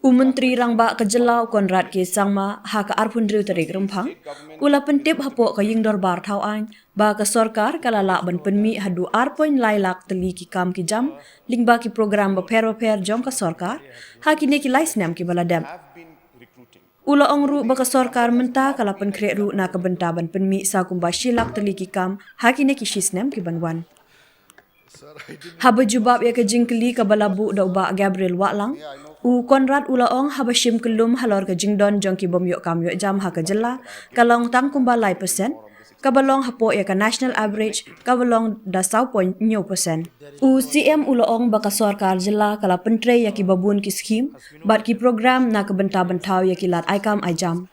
Menteri Rangba Kejelau Conrad ke Sangma ha ka arpundriu tarik rempang ula pentip hapo ka ying dorbar thau an ba ka sorkar kalala ban pynmih hadu arpoin lailak teli ki kam ki jam lingba ki program ba pher jong ka sorkar ha ki ne ki lai snem ki baladam ula ongru ba ka sorkar menta kala pen kre ru na ka benta ban pynmih sa kumba shilak teli ki kam ha ki ne ki shisnem ki banwan haba jubab ya ka jingkeli ka balabu da uba Gabriel Waklang u Conrad ula ong haba shim kelum halor ka jingdon jong ki bom yok kam yok jam ha ka jela kalong tang kumba lai persen ka balong hapo ya ka national average ka balong da 0.9%. U CM ula ong baka sorkar jela kala pentre ya ki babun ki scheme bat ki program na ka benta bentau ya ki lat aikam ajam.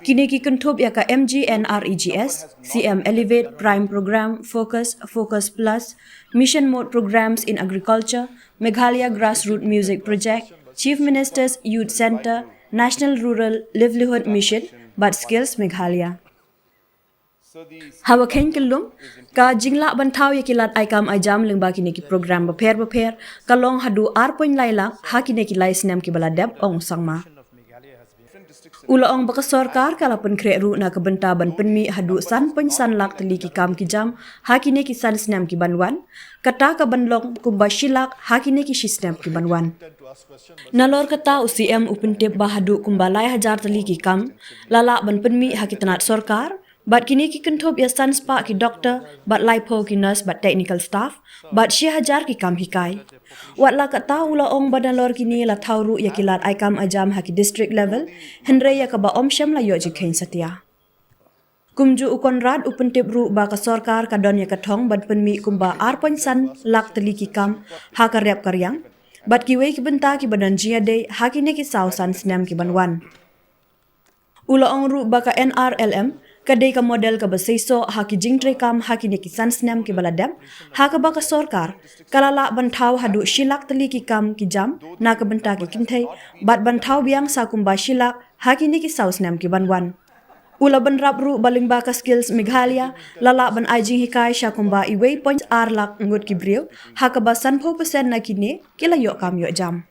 Kini ki kentup ya ka MGNREGS, CM Elevate Prime Program, Focus Plus, Mission Mode Programs in Agriculture, Meghalaya Grassroots Music Project, Chief Minister's Youth Center, National Rural Livelihood Mission, But Skills Meghalaya. Hawa khen kelum ka jingla bantau ya kilat aikam ajam lengba kini ki program bapher kalong hadu arpoin laila ha kini ki lai snem ki baladab ong sangma. Ula ong baka sorkar kala pen kre ru na kebenta ban pynmih hadu san lak teli ki kam ki jam ha kini ki san snem ki banwan kata ka banlong kumba shilak ha kini ki shisnem ki banwan. Nalor kata UCM upentip bahadu kumba lai hajar teli ki kam lala ban pynmih ha ki tanat sorkar bat kini ki kentup ya san spa ki doktor bat laipo ki nurse bat technical staff bat shi hajar ki kam hikai wat la kata ula ong badalor kini la thauru ya kilat aikam ajam ha ki district level henre ya ka ba om sham la yo ji khain satia kumju u Conrad upentip ru ba ka sorkar ka don ya ka thong ban pynmih kumba arpon san lak teli ki kam ha ka rep karyang bat ki wei ki benta ki badan jia de ha ki ne ki saw san snem ki banwan ula ong ru ba ka NRLM kadai ka model ka basaiso ha ki jingtre kam ha ki ne ki san snem ki baladam ha ka ba ka sorkar kalala bantau hadu shilak teli ki kam ki jam na ka benta ki kinthai bat bantau biang sa kumba shilak ha ki ne ki saw snem ki banwan ula ban rap ru balingba ka skills Meghalaya lala ban ajing hikai sha kumba iwei points ar lak ngut ki briu ha ka ba san 4% na ki ne kila yo kam yo jam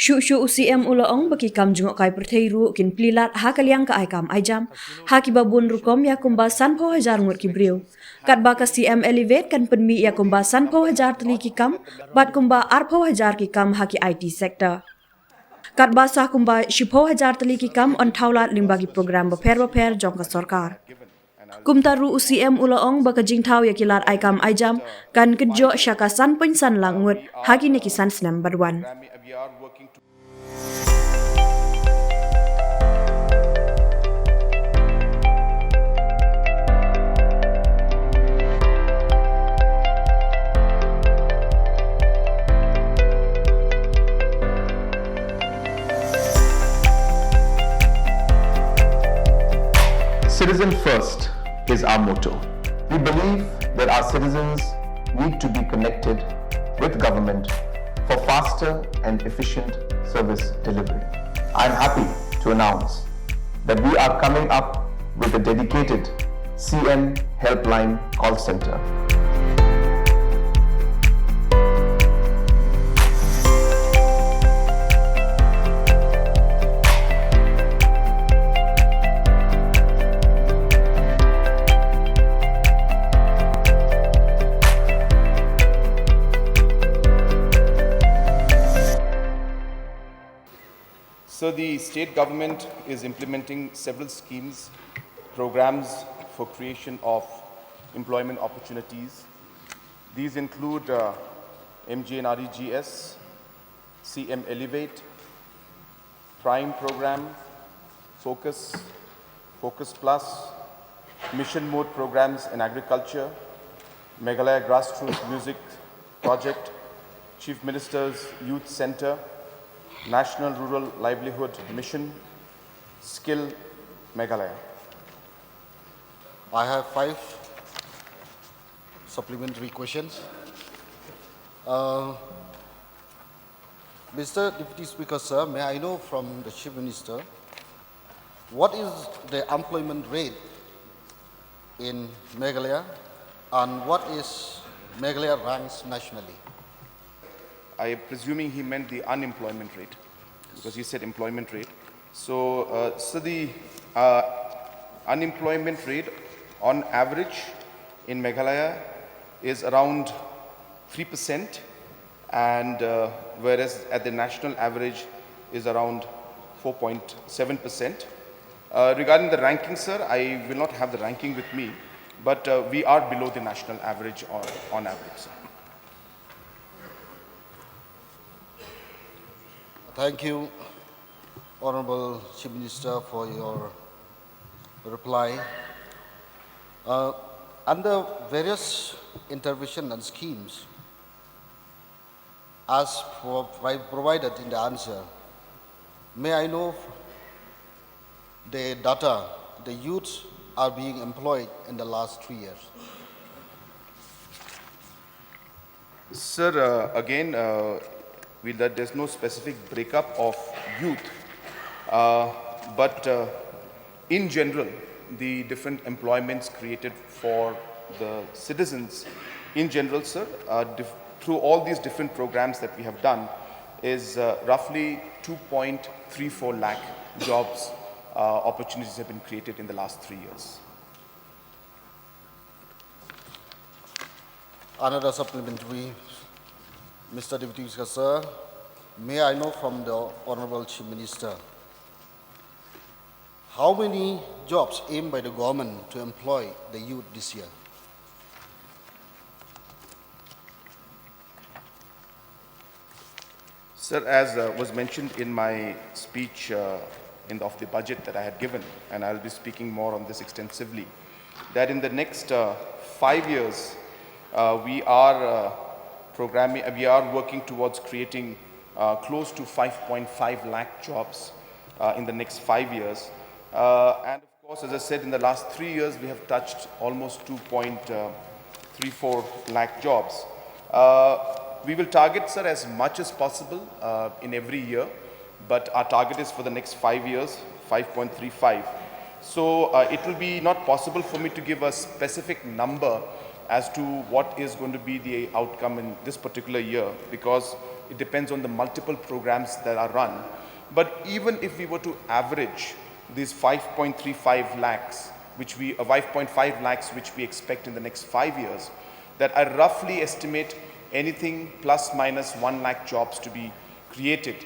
Shu UCM ula ong baki kam jungok kai perthei ru kin plilat ha kaliang ka ai kam ai jam ha ki babun rukom ya kumba san 4,000 ngut ki briu kat ba ka CM Elevate kan pynmih ya kumba san 4,000 teli ki kam bat kumba ar 4,000 ki kam ha ki IT sector kat ba sa kumba 10,000 teli ki kam on thaulat limba ki program bapher jong ka sorkar kumtaru UCM ula ong baka jingthau ya kilat ai kam ai jam kan kejo syaka san san langut ha ki ne ki san snem badwan. Citizen first is our motto. We believe that our citizens need to be connected with government for faster and efficient service delivery. I am happy to announce that we are coming up with a dedicated CM helpline call center. So the state government is implementing several schemes, programs for creation of employment opportunities. These include MGNREGS, CM Elevate, Prime Program, Focus Plus, Mission Mode Programs in Agriculture, Meghalaya Grassroots Music Project, Chief Minister's Youth Center, National Rural Livelihood Mission, Skill Meghalaya. I have 5 supplementary questions. Mr. Deputy Speaker, sir, may I know from the Chief Minister, what is the employment rate in Meghalaya and what is Meghalaya ranks nationally? I am presuming he meant the unemployment rate, because he said employment rate. So the unemployment rate on average in Meghalaya is around 3%, and whereas at the national average is around 4.7%. Regarding the ranking, sir, I will not have the ranking with me, but we are below the national average on average, sir. Thank you, Honorable Chief Minister, for your reply. Under various intervention and schemes, as provided in the answer, may I know the data the youths are being employed in the last 3 years? Sir, again, there's no specific breakup of youth, but in general, the different employments created for the citizens, in general, sir, through all these different programs that we have done, is roughly 2.34 lakh jobs opportunities have been created in the last 3 years. Another supplementary, Mr. Deputy Speaker, sir, may I know from the Honorable Chief Minister, how many jobs aimed by the government to employ the youth this year? Sir, as was mentioned in my speech of the budget that I had given, and I'll be speaking more on this extensively, that in the next 5 years, we are working towards creating close to 5.5 lakh jobs in the next 5 years. And of course, as I said, in the last 3 years, we have touched almost 2.34 lakh jobs. We will target, sir, as much as possible in every year, but our target is for the next 5 years, 5.35. So it will be not possible for me to give a specific number as to what is going to be the outcome in this particular year, because it depends on the multiple programs that are run. But even if we were to average these 5.35 lakhs, 5.5 lakhs, which we expect in the next 5 years, that I roughly estimate anything plus minus 1 lakh jobs to be created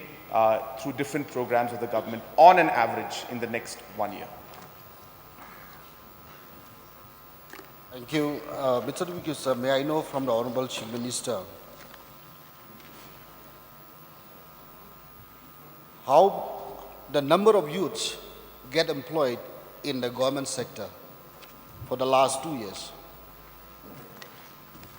through different programs of the government on an average in the next 1 year. Thank you. Mr. Deputy, sir, may I know from the Honorable Chief Minister, how the number of youths get employed in the government sector for the last 2 years?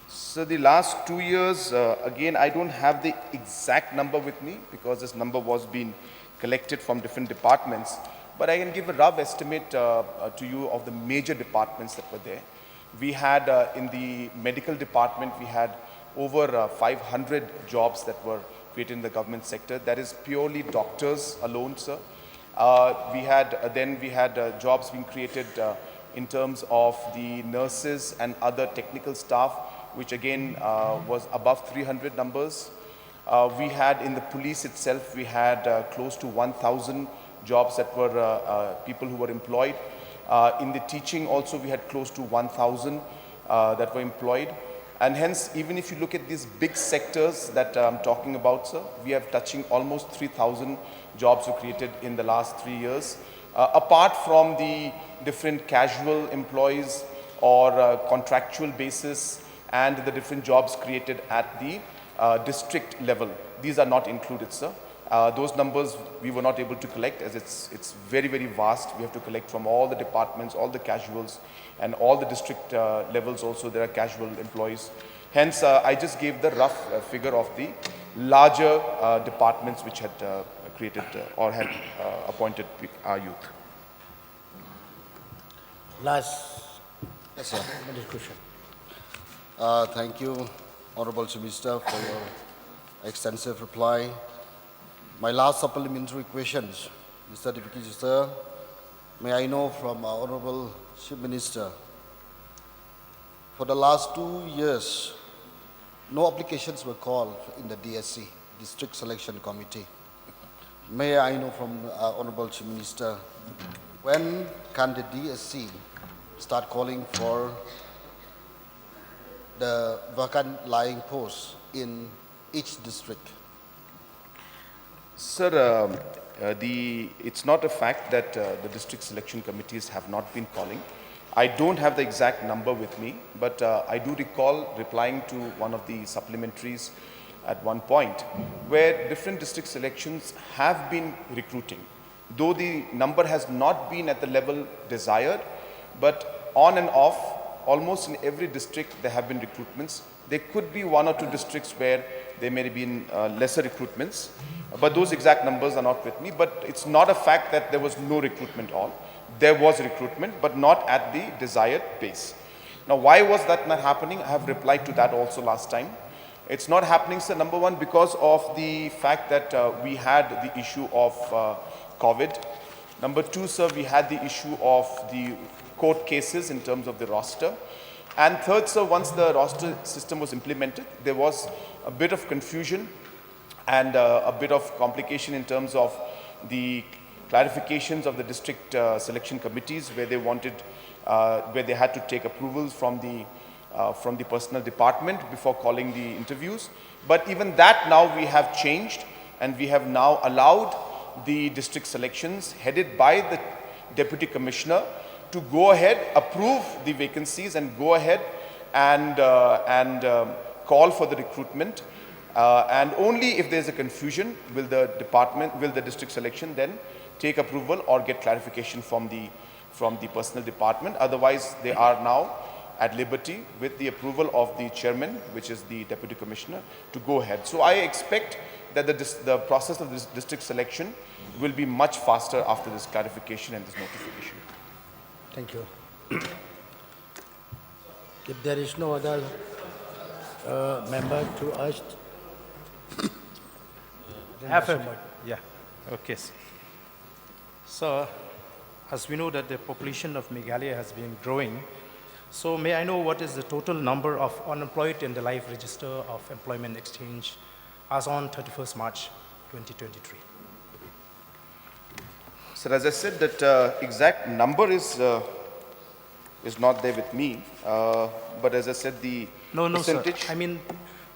So the last 2 years, again, I don't have the exact number with me because this number was being collected from different departments, but I can give a rough estimate to you of the major departments that were there. We had in the medical department, we had over 500 jobs that were created in the government sector. That is purely doctors alone, sir. We had jobs being created in terms of the nurses and other technical staff, which again was above 300 numbers. We had in the police itself, we had close to 1,000 jobs that were people who were employed. In the teaching also, we had close to 1,000 that were employed. And hence, even if you look at these big sectors that I'm talking about, sir, we have touching almost 3,000 jobs were created in the last 3 years. Apart from the different casual employees or contractual basis and the different jobs created at the district level. These are not included, sir. Those numbers we were not able to collect as it's very, very vast. We have to collect from all the departments, all the casuals, and all the district levels also there are casual employees. Hence, I just gave the rough figure of the larger departments which had created or had appointed our youth. Last Yes, sir. discussion. Thank you, Honorable Chief Minister, for your extensive reply. My last supplementary questions, Mr. Deputy Sir, may I know from our Honorable Chief Minister, for the last 2 years, no applications were called in the DSC, District Selection Committee. May I know from Honorable Chief Minister, when can the DSC start calling for the vacant lying posts in each district? Sir, it's not a fact that the district selection committees have not been calling. I don't have the exact number with me, but I do recall replying to one of the supplementaries at one point where different district selections have been recruiting. Though the number has not been at the level desired, but on and off, almost in every district there have been recruitments. There could be one or two districts where there may have been lesser recruitments, but those exact numbers are not with me. But it's not a fact that there was no recruitment at all. There was recruitment, but not at the desired pace. Now, why was that not happening? I have replied to that also last time. It's not happening, sir, number one, because of the fact that we had the issue of COVID. Number two, sir, we had the issue of the court cases in terms of the roster. And third, sir, once the roster system was implemented, there was a bit of confusion and a bit of complication in terms of the clarifications of the district selection committees where they wanted, where they had to take approvals from the personnel department before calling the interviews. But even that now we have changed, and we have now allowed the district selections headed by the deputy commissioner to go ahead, approve the vacancies and go ahead and call for the recruitment. And only if there's a confusion will the district selection then take approval or get clarification from the personnel department. Otherwise, they are now at liberty with the approval of the chairman, which is the deputy commissioner, to go ahead. So I expect that the process of this district selection will be much faster after this clarification and this notification. Thank you. If there is no other member to ask, Yeah, okay. So, as we know that the population of Meghalaya has been growing, so may I know what is the total number of unemployed in the live register of employment exchange as on 31st March 2023? Sir, as I said, that exact number is not there with me, but as I said, the No, percentage. sir. I mean,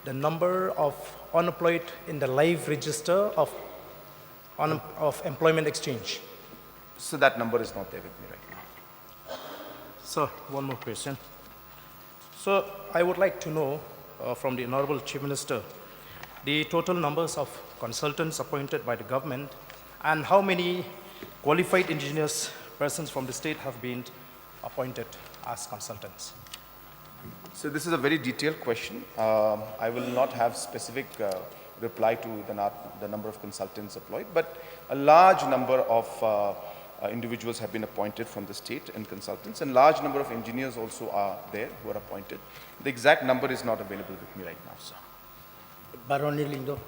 the number of unemployed in the live register of employment exchange. So that number is not there with me right now. So, one more question. So, I would like to know from the Honorable Chief Minister the total numbers of consultants appointed by the government and how many qualified engineers, persons from the state have been appointed as consultants. So this is a very detailed question. I will not have specific reply to the number of consultants employed, but a large number of individuals have been appointed from the state and consultants, and large number of engineers also are there who are appointed. The exact number is not available with me right now, sir. Baroni Lindo.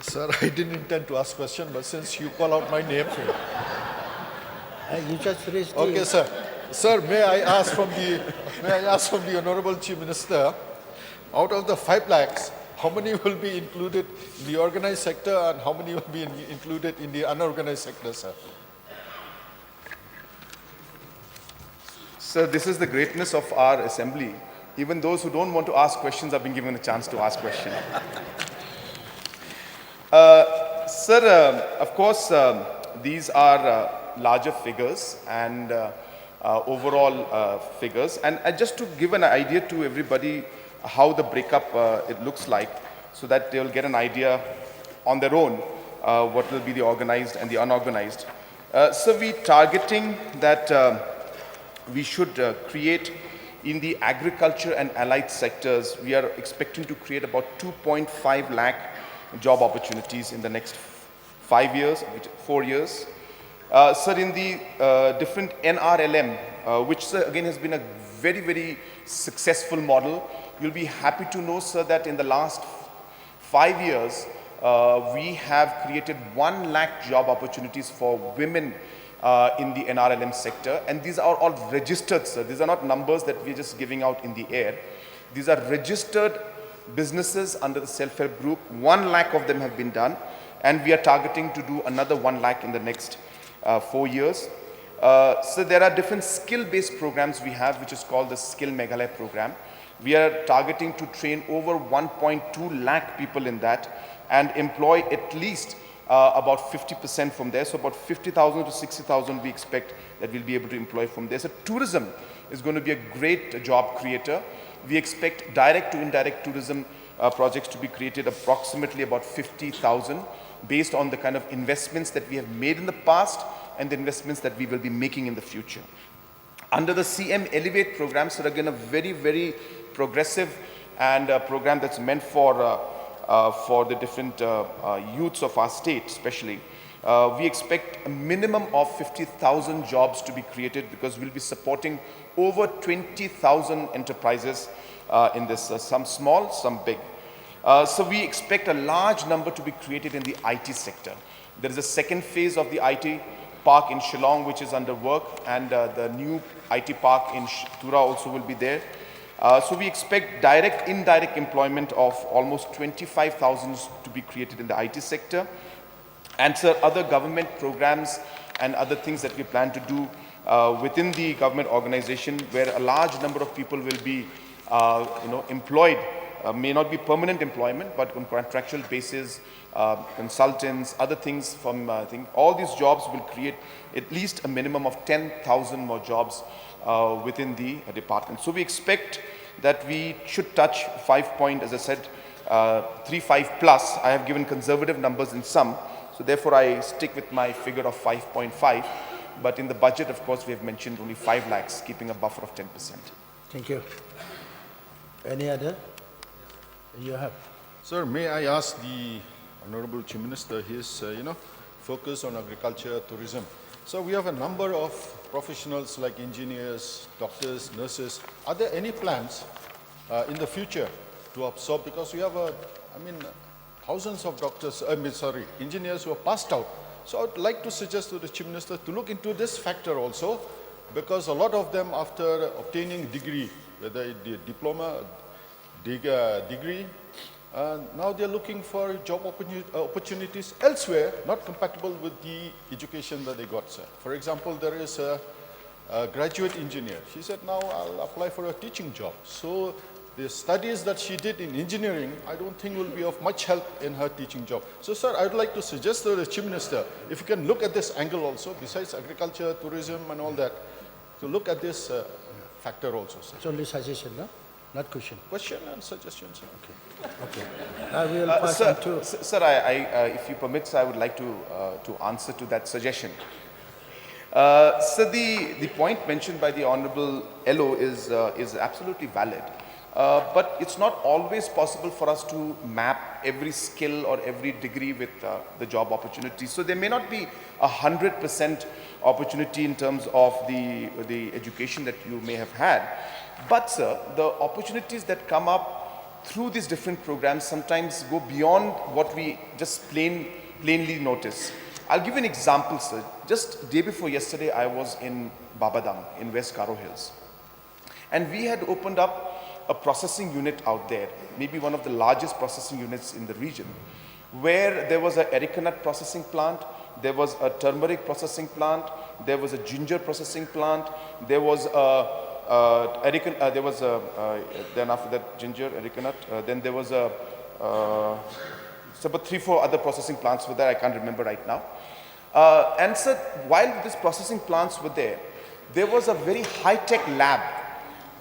Sir, I didn't intend to ask question, but since you call out my name. You just raised Okay, the, sir. Sir, may I ask from the Honorable Chief Minister, out of the 5 lakhs, how many will be included in the organized sector and how many will be included in the unorganized sector, sir? Sir, this is the greatness of our assembly. Even those who don't want to ask questions have been given a chance to ask questions. Sir, of course, these are larger figures and overall figures. And just to give an idea to everybody how the breakup it looks like, so that they will get an idea on their own what will be the organized and the unorganized. So we targeting that we should create in the agriculture and allied sectors, we are expecting to create about 2.5 lakh job opportunities in the next 4 years. Sir, in the different NRLM, which sir, again has been a very, very successful model, you'll be happy to know, sir, that in the last 5 years, we have created 1 lakh job opportunities for women in the NRLM sector. And these are all registered, sir. These are not numbers that we're just giving out in the air. These are registered businesses under the self-help group. 1 lakh of them have been done. And we are targeting to do another 1 lakh in the next 4 years. So there are different skill-based programs we have, which is called the Skill Meghalaya program. We are targeting to train over 1.2 lakh people in that and employ at least about 50% from there. So about 50,000 to 60,000 we expect that we'll be able to employ from there. So tourism is going to be a great job creator. We expect direct to indirect tourism projects to be created approximately about 50,000 based on the kind of investments that we have made in the past and the investments that we will be making in the future. Under the CM Elevate program, so again a very, very progressive and a program that's meant for the different youths of our state especially. We expect a minimum of 50,000 jobs to be created because we'll be supporting over 20,000 enterprises in this, some small, some big. So we expect a large number to be created in the IT sector. There is a second phase of the IT park in Shillong which is under work, and the new IT park in Tura also will be there. So we expect direct, indirect employment of almost 25,000 to be created in the IT sector. And sir, other government programs and other things that we plan to do within the government organization where a large number of people will be employed, may not be permanent employment, but on contractual basis, consultants, other things from, I think all these jobs will create at least a minimum of 10,000 more jobs within the department. So we expect that we should touch 35 plus. I have given conservative numbers in some, so therefore I stick with my figure of 5.5. But in the budget, of course, we have mentioned only 5 lakhs, keeping a buffer of 10%. Thank you. Any other? You have. Sir, may I ask the Honorable Chief Minister his, focus on agriculture, tourism. So we have a number of professionals like engineers, doctors, nurses. Are there any plans in the future to absorb, because we have thousands of doctors, engineers who are passed out. So I would like to suggest to the Chief Minister to look into this factor also, because a lot of them after obtaining degree, whether it be a diploma, degree, now they are looking for job opportunities elsewhere, not compatible with the education that they got, sir. For example, there is a graduate engineer. She said, now I'll apply for a teaching job. So the studies that she did in engineering, I don't think will be of much help in her teaching job. So, sir, I would like to suggest to the Chief Minister, if you can look at this angle also, besides agriculture, tourism and all that, to look at this factor also, sir. It's only suggestion, no? Not question. Question and suggestion, sir. Okay. I will pass Sir, on to... sir, if you permit, sir, I would like to answer to that suggestion. So the point mentioned by the Honorable LO is absolutely valid. But it's not always possible for us to map every skill or every degree with the job opportunity. So there may not be 100% opportunity in terms of the education that you may have had. But sir, the opportunities that come up through these different programs sometimes go beyond what we just plainly notice. I'll give you an example, sir. Just day before yesterday, I was in Babadam in West Garo Hills. And we had opened up a processing unit out there, maybe one of the largest processing units in the region, where there was an erica nut processing plant, there was a turmeric processing plant, there was a ginger processing plant, there was then after that ginger, erica nut, then there was so about 3-4 other processing plants were there, I can't remember right now. And so while these processing plants were there was a very high-tech lab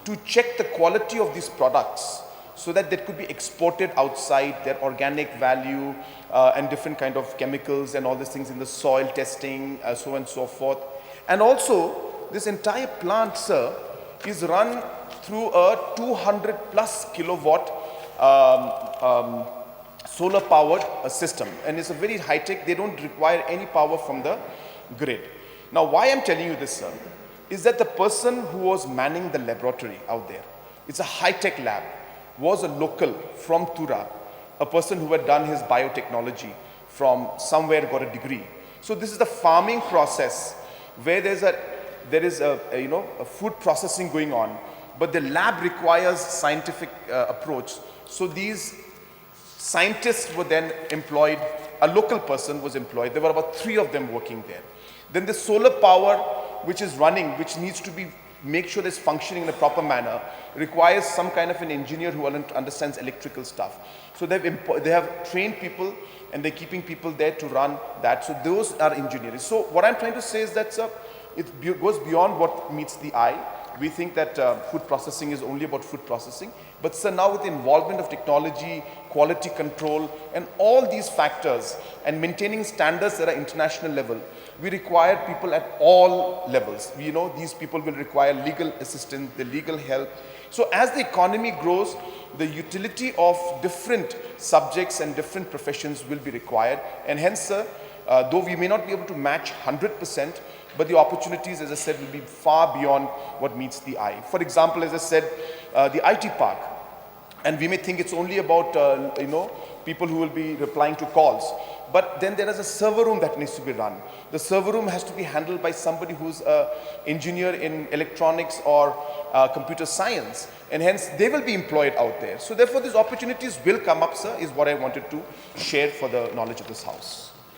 to check the quality of these products so that they could be exported outside, their organic value and different kind of chemicals and all these things in the soil testing, so on and so forth. And also, this entire plant, sir, is run through a 200 plus kilowatt solar powered system, and it's a very high tech. They don't require any power from the grid. Now, why I'm telling you this, sir, is that the person who was manning the laboratory out there, it's a high-tech lab, was a local from Tura, a person who had done his biotechnology from somewhere, got a degree. So this is the farming process where there is a food processing going on, but the lab requires scientific approach. So these scientists were then employed, a local person was employed. There were about 3 of them working there. Then the solar power which is running, which needs to be make sure it's functioning in a proper manner, requires some kind of an engineer who understands electrical stuff. So they have trained people and they're keeping people there to run that. So those are engineers. So what I'm trying to say is that it goes beyond what meets the eye. We think that food processing is only about food processing. But sir, now with the involvement of technology, quality control, and all these factors, and maintaining standards that are international level, we require people at all levels. We know these people will require legal assistance, the legal help. So as the economy grows, the utility of different subjects and different professions will be required. And hence, sir, though we may not be able to match 100%, but the opportunities, as I said, will be far beyond what meets the eye. For example, as I said, the IT park, and we may think it's only about people who will be replying to calls, but then there is a server room that needs to be run. The server room has to be handled by somebody who's an engineer in electronics or computer science, and hence they will be employed out there. So therefore, these opportunities will come up, sir, is what I wanted to share for the knowledge of this house.